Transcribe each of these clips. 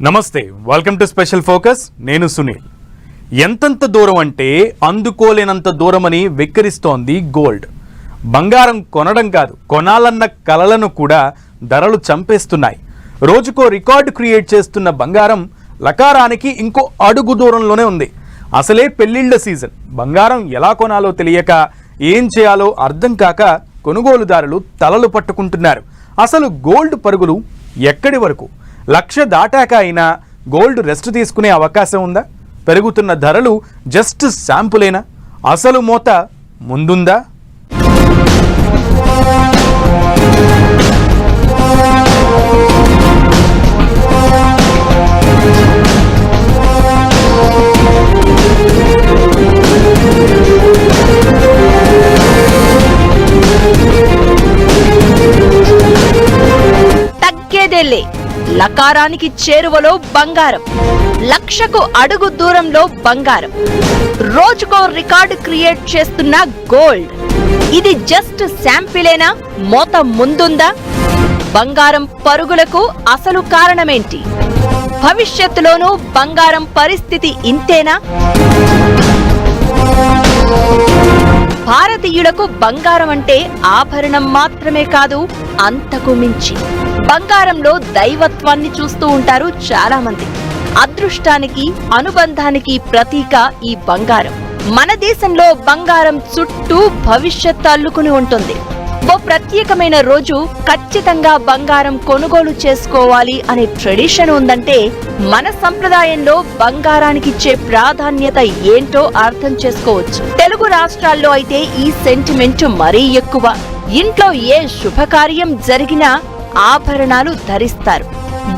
నమస్తే, welcome to special focus. నేను సునీల్. ఎంతంత దూరం అంటే అందుకోలేనంత దూరమని వెక్కిరిస్తోంది గోల్డ్. బంగారం కొనడం కాదు, కొనాలన్న కలలను కూడా ధరలు చంపేస్తున్నాయి. రోజుకో రికార్డు క్రియేట్ చేస్తున్న బంగారం లకారానికి ఇంకో అడుగు దూరంలోనే ఉంది. అసలే పెళ్లిళ్ల సీజన్. బంగారం ఎలా కొనాలో తెలియక, ఏం చేయాలో అర్థం కాక కొనుగోలుదారులు తలలు పట్టుకుంటున్నారు. అసలు గోల్డ్ పరుగులు ఎక్కడి వరకు? 1,00,000 దాటాక అయినా గోల్డ్ రెస్ట్ తీసుకునే అవకాశం ఉందా? పెరుగుతున్న ధరలు జస్ట్ శాంపులేనా? అసలు మోత ముందుందా? తగ్గేదేలే. లకారానికి చేరువలో బంగారం, 1,00,000కు అడుగు దూరంలో బంగారం, రోజుకో రికార్డు క్రియేట్ చేస్తున్న గోల్డ్. ఇది జస్ట్ శాంపిలేనా? మోత ముందుందా? బంగారం పరుగులకు అసలు కారణమేంటి? భవిష్యత్తులోనూ బంగారం పరిస్థితి ఇంతేనా? భారతీయులకు బంగారం అంటే ఆభరణం మాత్రమే కాదు, అంతకు మించి. బంగారంలో దైవత్వాన్ని చూస్తూ ఉంటారు చాలా మంది. అదృష్టానికి, అనుబంధానికి ప్రతీక ఈ బంగారం. మన దేశంలో బంగారం చుట్టూ భవిష్యత్తు అల్లుకుని ఉంటుంది. ఓ ప్రత్యేకమైన రోజు ఖచ్చితంగా బంగారం కొనుగోలు చేసుకోవాలి అనే ట్రెడిషన్ ఉందంటే మన సంప్రదాయంలో బంగారానికిచ్చే ప్రాధాన్యత ఏంటో అర్థం చేసుకోవచ్చు. తెలుగు రాష్ట్రాల్లో అయితే ఈ సెంటిమెంట్ మరీ ఎక్కువ. ఇంట్లో ఏ శుభకార్యం జరిగినా ఆభరణాలు ధరిస్తారు.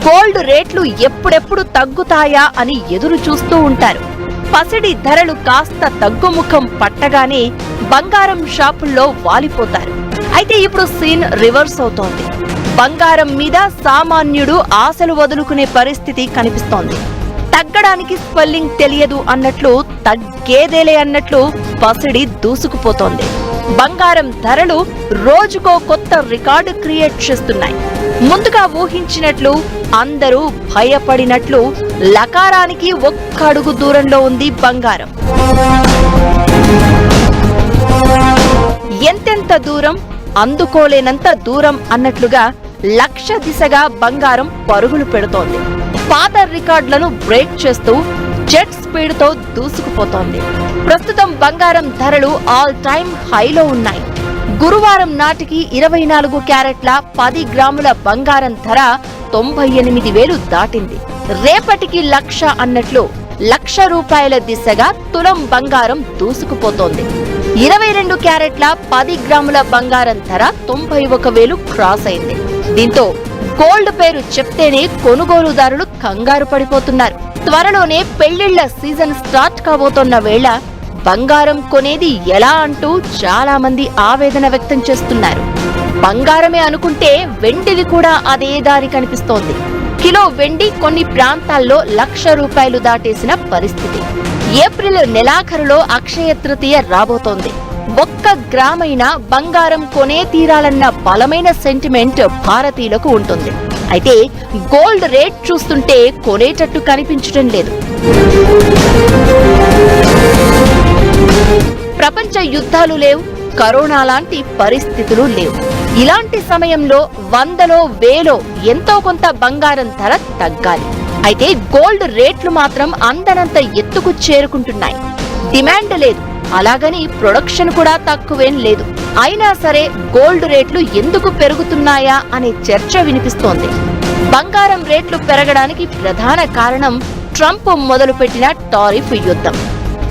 గోల్డ్ రేట్లు ఎప్పుడెప్పుడు తగ్గుతాయా అని ఎదురు చూస్తూ ఉంటారు. పసిడి ధరలు కాస్త తగ్గుముఖం పట్టగానే బంగారం షాపుల్లో వాలిపోతారు. అయితే ఇప్పుడు సీన్ రివర్స్ అవుతోంది. బంగారం మీద సామాన్యుడు ఆశలు వదులుకునే పరిస్థితి కనిపిస్తోంది. తగ్గడానికి స్పెల్లింగ్ తెలియదు అన్నట్లు, తగ్గేదేలే అన్నట్లు పసిడి దూసుకుపోతోంది. బంగారం ధరలు రోజుకో కొత్త రికార్డు క్రియేట్ చేస్తున్నాయి. ముందుగా ఊహించినట్లు, అందరూ భయపడినట్లు లకారానికి ఒక్క అడుగు దూరంలో ఉంది బంగారం. ఎంతెంత దూరం? అందుకోలేనంత దూరం అన్నట్లుగా 1,00,000 దిశగా బంగారం పరుగులు పెడుతోంది. పాత రికార్డులను బ్రేక్ చేస్తూ జెట్ స్పీడ్ తో దూసుకుపోతోంది. ప్రస్తుతం బంగారం ధరలు ఆల్ టైమ్ హైలో ఉన్నాయి. గురువారం నాటికి 24 క్యారెట్ల 10 గ్రాముల బంగారం ధర 98,000 దాటింది. రేపటికి 1,00,000 అన్నట్లు 1,00,000 రూపాయల దిశగా తులం బంగారం దూసుకుపోతోంది. 22 క్యారెట్ల 10 గ్రాముల బంగారం ధర 91,000 క్రాస్ అయింది. దీంతో గోల్డ్ పేరు చెప్తేనే కొనుగోలుదారులు కంగారు పడిపోతున్నారు. త్వరలోనే పెళ్లిళ్ల సీజన్ స్టార్ట్ కాబోతున్న వేళ బంగారం కొనేది ఎలా అంటూ చాలా మంది ఆవేదన వ్యక్తం చేస్తున్నారు. బంగారమే అనుకుంటే వెండిది కూడా అదే దారి కనిపిస్తోంది. కిలో వెండి కొన్ని ప్రాంతాల్లో 1,00,000 రూపాయలు దాటేసిన పరిస్థితి. ఏప్రిల్ నెలాఖరులో అక్షయ తృతీయ రాబోతోంది. 1 గ్రామైనా బంగారం కొనే తీరాలన్న బలమైన సెంటిమెంట్ భారతీయులకు ఉంటుంది. అయితే గోల్డ్ రేట్ చూస్తుంటే కొనేటట్టు కనిపించడం లేదు. ప్రపంచ యుద్ధాలు లేవు, కరోనా లాంటి పరిస్థితులు లేవు. ఇలాంటి సమయంలో 100లో 1000లో ఎంతో కొంత బంగారం ధర తగ్గాలి. అయితే గోల్డ్ రేట్లు మాత్రం అందనంత ఎత్తుకు చేరుకుంటున్నాయి. డిమాండ్ లేదు, అలాగని ప్రొడక్షన్ కూడా తక్కువేం లేదు. అయినా సరే గోల్డ్ రేట్లు ఎందుకు పెరుగుతున్నాయా అనే చర్చ వినిపిస్తోంది. బంగారం రేట్లు పెరగడానికి ప్రధాన కారణం ట్రంప్ మొదలుపెట్టిన టారిఫ్ యుద్ధం.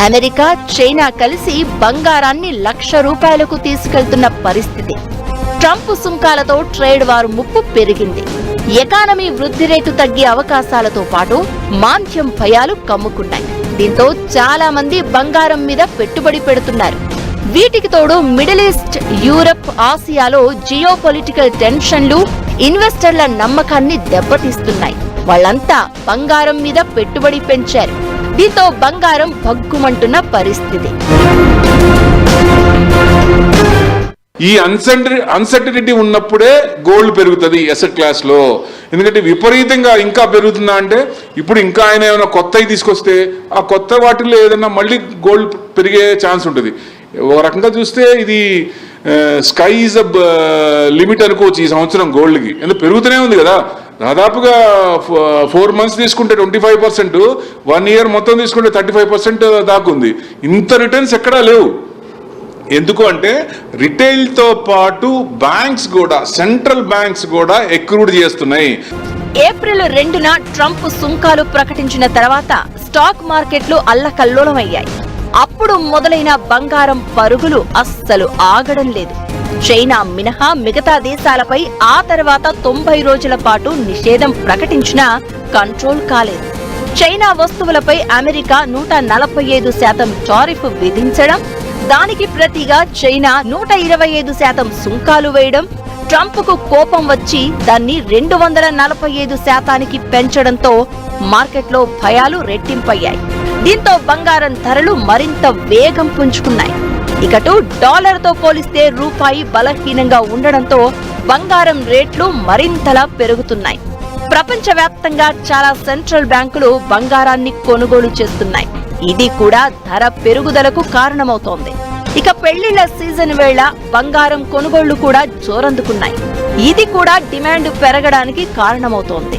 అమెరికా, చైనా కలిసి బంగారాన్ని 1,00,000 రూపాయలకు తీసుకెళ్తున్న పరిస్థితి. ట్రంప్ సుంకాలతో ట్రేడ్ వార్ ముప్పు పెరిగింది. ఎకానమీ వృద్ధి రేటు తగ్గే అవకాశాలతో పాటు మాంద్యం భయాలు కమ్ముకున్నాయి. దీంతో చాలా మంది బంగారం మీద పెట్టుబడి పెడుతున్నారు. వీటికి తోడు మిడిల్ ఈస్ట్, యూరప్, ఆసియాలో జియోపొలిటికల్ టెన్షన్లు ఇన్వెస్టర్ల నమ్మకాన్ని దెబ్బతీస్తున్నాయి. వాళ్ళంతా బంగారం మీద పెట్టుబడి పెంచారు. దీంతో బంగారం భగ్గుమంటున్న పరిస్థితి. ఈ అన్సర్టినిటీ ఉన్నప్పుడే గోల్డ్ పెరుగుతుంది అసెట్ క్లాస్ లో. ఎందుకంటే విపరీతంగా ఇంకా పెరుగుతుందా అంటే ఇప్పుడు ఇంకా ఆయన ఏమైనా కొత్తవి తీసుకొస్తే ఆ కొత్త వాటిల్లో ఏదైనా మళ్ళీ గోల్డ్ పెరిగే ఛాన్స్ ఉంటుంది. ఒక రకంగా చూస్తే ఇది స్కై ఈజ్ అ లిమిట్ అనుకోవచ్చు ఈ సంవత్సరం గోల్డ్కి. ఎందుకు పెరుగుతూనే ఉంది కదా, దాదాపుగా 4 months తీసుకుంటే 25%, 1 year మొత్తం తీసుకుంటే 35% దాకా ఉంది. ఇంత రిటర్న్స్ ఎక్కడా లేవు. ఎందుకు అంటే రిటైల్తో పాటు బ్యాంక్స్ కూడా, సెంట్రల్ బ్యాంక్స్ కూడా ఎక్రూడ్ చేస్తున్నాయి. ఏప్రిల్ 2న ట్రంప్ సుంకాలు ప్రకటించిన తర్వాత స్టాక్ మార్కెట్లు అల్లకల్లోలమయ్యాయి. అప్పుడు మొదలైన బంగారం పరుగులు అస్సలు ఆగడం లేదు. చైనా మినహా మిగతా దేశాలపై ఆ తర్వాత 90 రోజుల పాటు నిషేధం ప్రకటించినా కంట్రోల్ కాలేదు. చైనా వస్తువులపై అమెరికా 145% టారిఫ్ విధించడం, దానికి ప్రతిగా చైనా 125% సుంకాలు వేయడం, ట్రంప్కు కోపం వచ్చి దాన్ని 245% పెంచడంతో మార్కెట్లో భయాలు రెట్టింపయ్యాయి. దీంతో బంగారం ధరలు మరింత వేగం పుంజుకున్నాయి. ఇకటు డాలర్తో పోలిస్తే రూపాయి బలహీనంగా ఉండడంతో బంగారం రేట్లు మరింతలా పెరుగుతున్నాయి. ప్రపంచవ్యాప్తంగా చాలా సెంట్రల్ బ్యాంకులు బంగారాన్ని కొనుగోలు చేస్తున్నాయి. ఇది కూడా ధర పెరుగుదలకు కారణమవుతోంది. ఇక పెళ్లిళ్ల సీజన్ వేళ బంగారం కొనుగోళ్లు కూడా జోరందుకున్నాయి. ఇది కూడా డిమాండ్ పెరగడానికి కారణమవుతోంది.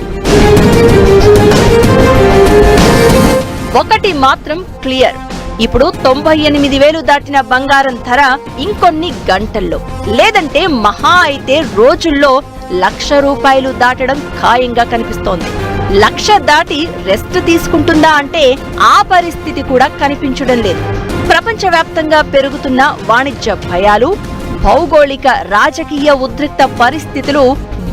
ఒకటి మాత్రం క్లియర్, ఇప్పుడు 98,000 దాటిన బంగారం ధర ఇంకొన్ని గంటల్లో లేదంటే మహా అయితే రోజుల్లో ₹1,00,000 దాటడం ఖాయంగా కనిపిస్తోంది. 1,00,000 దాటి రెస్ట్ తీసుకుంటుందా అంటే ఆ పరిస్థితి కూడా కనిపించడం లేదు. ప్రపంచవ్యాప్తంగా పెరుగుతున్న వాణిజ్య భయాలు, భౌగోళిక రాజకీయ ఉద్రిక్త పరిస్థితులు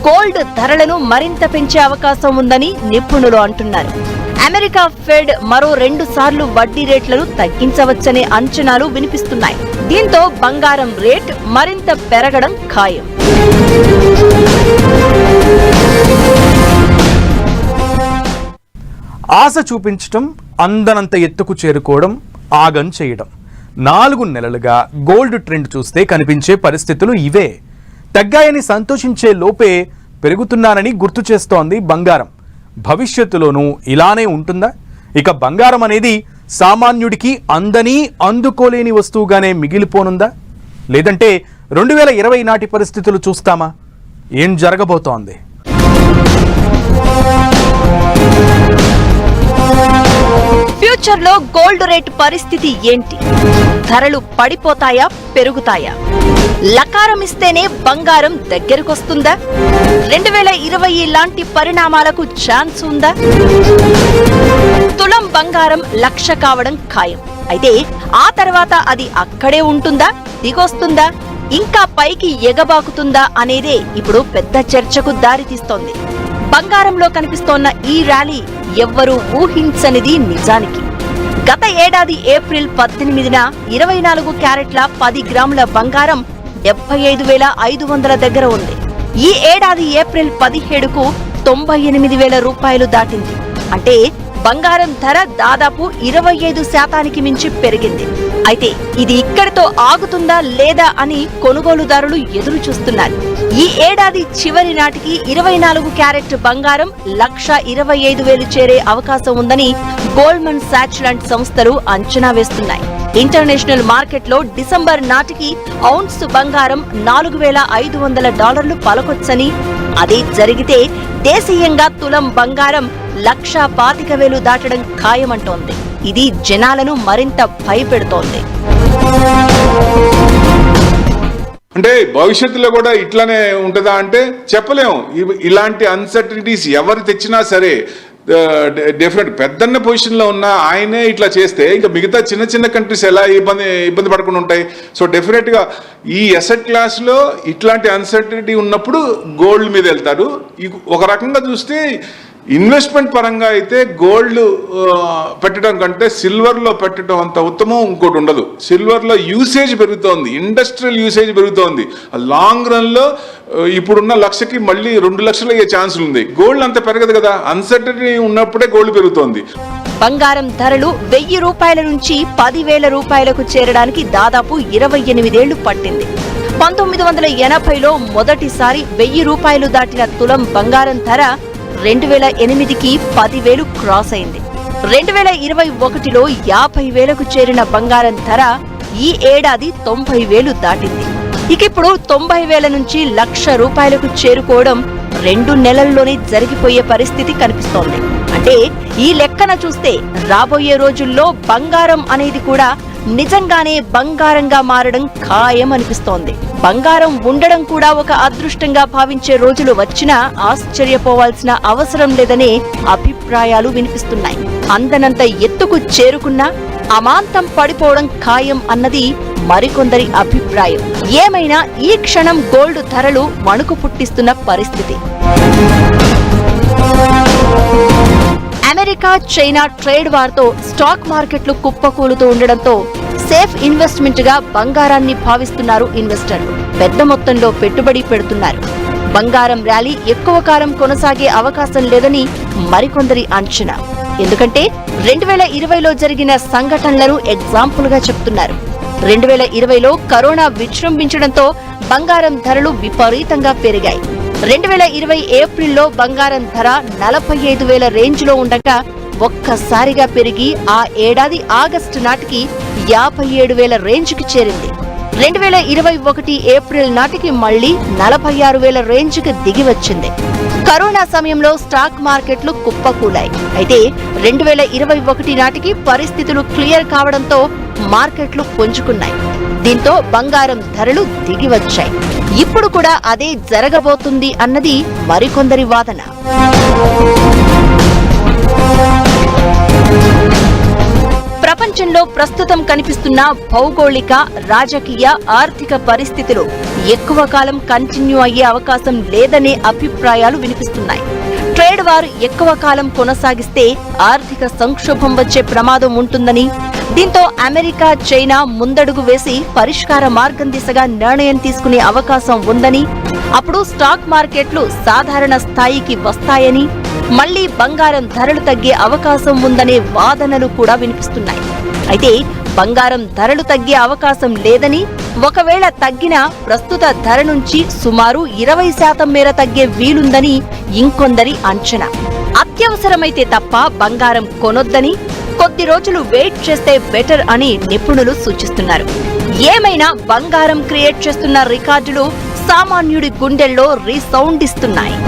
గోల్డ్ ధరలను మరింత పెంచే అవకాశం ఉందని నిపుణులు అంటున్నారు. అమెరికా ఫెడ్ మరో 2 సార్లు వడ్డీ రేట్లను తగ్గించవచ్చనే అంచనాలు వినిపిస్తున్నాయి. దీంతో బంగారం రేట్ మరింత పెరగడం ఖాయం. ఆశ చూపించటం, అందనంత ఎత్తుకు చేరుకోవడం, ఆగం చేయడం. 4 నెలలుగా గోల్డ్ ట్రెండ్ చూస్తే కనిపించే పరిస్థితులు ఇవే. తగ్గాయని సంతోషించే లోపే పెరుగుతున్నానని గుర్తు చేస్తోంది బంగారం. భవిష్యత్తులోనూ ఇలానే ఉంటుందా? ఇక బంగారం అనేది సామాన్యుడికి అందని, అందుకోలేని వస్తువుగానే మిగిలిపోనుందా? లేదంటే 2020 నాటి పరిస్థితులు చూస్తామా? ఏం జరగబోతోంది? ఫ్యూచర్ లో గోల్డ్ రేట్ పరిస్థితి ఏంటి? ధరలు పడిపోతాయా, పెరుగుతాయా? లకారం ఇస్తేనే బంగారం దగ్గరకొస్తుందా? 2020 లాంటి పరిణామాలకు ఛాన్స్ ఉందా? తులం బంగారం 1,00,000 కావడం ఖాయం. అయితే ఆ తర్వాత అది అక్కడే ఉంటుందా, దిగొస్తుందా, ఇంకా పైకి ఎగబాకుతుందా అనేదే ఇప్పుడు పెద్ద చర్చకు దారితీస్తోంది. బంగారంలో కనిపిస్తోన్న ఈ ర్యాలీ ఎవ్వరూ ఊహించనిది నిజానికి. గత ఏడాది ఏప్రిల్ 18న 24 క్యారెట్ల 10 గ్రాముల బంగారం 75,500 దగ్గర ఉంది. ఈ ఏడాది ఏప్రిల్ 17కు ₹98,000 దాటింది. అంటే బంగారం ధర దాదాపు 25% మించి పెరిగింది. అయితే ఇది ఇక్కడితో ఆగుతుందా లేదా అని కొనుగోలుదారులు ఎదురు చూస్తున్నారు. ఈ ఏడాది చివరి నాటికి 24 క్యారెట్ బంగారం 1,25,000 చేరే అవకాశం ఉందని గోల్డ్మన్ సాచ్ లాంటి సంస్థలు అంచనా వేస్తున్నాయి. ఇంటర్నేషనల్ మార్కెట్లో డిసెంబర్ నాటికి ఔన్స్ బంగారం $4,500 పలకొచ్చని, అదే జరిగితే దేశీయంగా తులం బంగారం 1,25,000 దాటడం ఖాయమంటోంది. ఇది జనాలను మరింత భయపెడుతోంది. అంటే భవిష్యత్తులో కూడా ఇట్లానే ఉంటుందా అంటే చెప్పలేము. ఇలాంటి అన్సర్టనిటీస్ ఎవరు తెచ్చినా సరే డెఫినెట్ పెద్దన్న పొజిషన్లో ఉన్న ఆయనే ఇట్లా చేస్తే ఇంకా మిగతా చిన్న చిన్న కంట్రీస్ ఎలా ఇబ్బంది పడకుండా ఉంటాయి. సో డెఫినెట్గా ఈ అసెట్ క్లాస్లో ఇట్లాంటి అన్సర్టనిటీ ఉన్నప్పుడు గోల్డ్ మీద వెళ్తారు. ఒక రకంగా చూస్తే ఇన్వెస్ట్మెంట్ పరంగా అయితే గోల్డ్ పెట్టడం కంటే సిల్వర్లో పెట్టడం అంత ఉత్తమం ఇంకోటి ఉండదు. సిల్వర్లో యూసేజ్ పెరుగుతోంది, ఇండస్ట్రియల్ యూసేజ్ పెరుగుతోంది. లాంగ్ రన్లో ఇప్పుడున్న 1,00,000కి మళ్ళీ 2,00,000 అయ్యే ఛాన్సులు ఉంది. గోల్డ్ అంత పెరగదు కదా, అన్సర్టనిటీ ఉన్నప్పుడే గోల్డ్ పెరుగుతోంది. బంగారం ధరలు ₹1,000 నుంచి ₹10,000 చేరడానికి దాదాపు 28 ఏళ్లు పట్టింది. 1980లో మొదటిసారి ₹1,000 దాటిన తులం బంగారం ధర 2008కి 10,000 క్రాస్ అయింది. 2021లో 50,000కు చేరిన బంగారం ధర ఈ ఏడాది 90,000 దాటింది. ఇకిప్పుడు 90,000 నుంచి ₹1,00,000 చేరుకోవడం 2 నెలల్లోనే జరిగిపోయే పరిస్థితి కనిపిస్తోంది. అంటే ఈ లెక్కన చూస్తే రాబోయే రోజుల్లో బంగారం అనేది కూడా నిజంగానే బంగారంగా మారడం ఖాయం అనిపిస్తోంది. బంగారం ఉండడం కూడా ఒక అదృష్టంగా భావించే రోజులు వచ్చినా ఆశ్చర్యపోవాల్సిన అవసరం లేదనే అభిప్రాయాలు వినిపిస్తున్నాయి. అందనంత ఎత్తుకు చేరుకున్నా అమాంతం పడిపోవడం ఖాయం అన్నది మరికొందరి అభిప్రాయం. ఏమైనా ఈ క్షణం గోల్డ్ ధరలు వణుకు పుట్టిస్తున్న పరిస్థితి. అమెరికా, చైనా ట్రేడ్ వార్తో స్టాక్ మార్కెట్లు కుప్పకూలుతూ ఉండడంతో సేఫ్ ఇన్వెస్ట్మెంట్ గా బంగారాన్ని భావిస్తున్నారు ఇన్వెస్టర్లు. పెద్ద మొత్తంలో పెట్టుబడి పెడుతున్నారు. బంగారం ర్యాలీ ఎక్కువ కాలం కొనసాగే అవకాశం లేదని మరికొందరి అంచనా. ఎందుకంటే 2020లో జరిగిన సంఘటనలను ఎగ్జాంపుల్ గా చెప్తున్నారు. 2020లో కరోనా విజృంభించడంతో బంగారం ధరలు విపరీతంగా పెరిగాయి. 2020 ఏప్రిల్లో బంగారం ధర 45,000 రేంజ్లో ఉండగా ఒక్కసారిగా పెరిగి ఆ ఏడాది ఆగస్టు నాటికి 57,000 రేంజ్కి చేరింది. 2021 ఏప్రిల్ నాటికి మళ్లీ 46,000 రేంజ్కి దిగి వచ్చింది. కరోనా సమయంలో స్టాక్ మార్కెట్లు కుప్పకూలాయి. అయితే 2021 నాటికి పరిస్థితులు క్లియర్ కావడంతో మార్కెట్లు పుంజుకున్నాయి. దీంతో బంగారం ధరలు దిగి వచ్చాయి. ఇప్పుడు కూడా అదే జరగబోతుంది అన్నది మరికొందరి వాదన. ప్రపంచంలో ప్రస్తుతం కనిపిస్తున్న భౌగోళిక, రాజకీయ, ఆర్థిక పరిస్థితులు ఎక్కువ కాలం కంటిన్యూ అయ్యే అవకాశం లేదనే అభిప్రాయాలు వినిపిస్తున్నాయి. ట్రేడ్ వార్ ఎక్కువ కాలం కొనసాగిస్తే ఆర్థిక సంక్షోభం వచ్చే ప్రమాదం ఉంటుందని, దీంతో అమెరికా, చైనా ముందడుగు వేసి పరిష్కార మార్గం దిశగా నిర్ణయం తీసుకునే అవకాశం ఉందని, అప్పుడు స్టాక్ మార్కెట్లు సాధారణ స్థాయికి వస్తాయని, మళ్లీ బంగారం ధరలు తగ్గే అవకాశం ఉందనే వాదనలు కూడా వినిపిస్తున్నాయి. అయితే బంగారం ధరలు తగ్గే అవకాశం లేదని, ఒకవేళ తగ్గినా ప్రస్తుత ధర నుంచి సుమారు 20% మేర తగ్గే వీలుందని ఇంకొందరి అంచనా. అత్యవసరమైతే తప్ప బంగారం కొనొద్దని, కొద్ది రోజులు వెయిట్ చేస్తే బెటర్ అని నిపుణులు సూచిస్తున్నారు. ఏమైనా బంగారం క్రియేట్ చేస్తున్న రికార్డులు సామాన్యుడి గుండెల్లో రీసౌండ్ ఇస్తున్నాయి.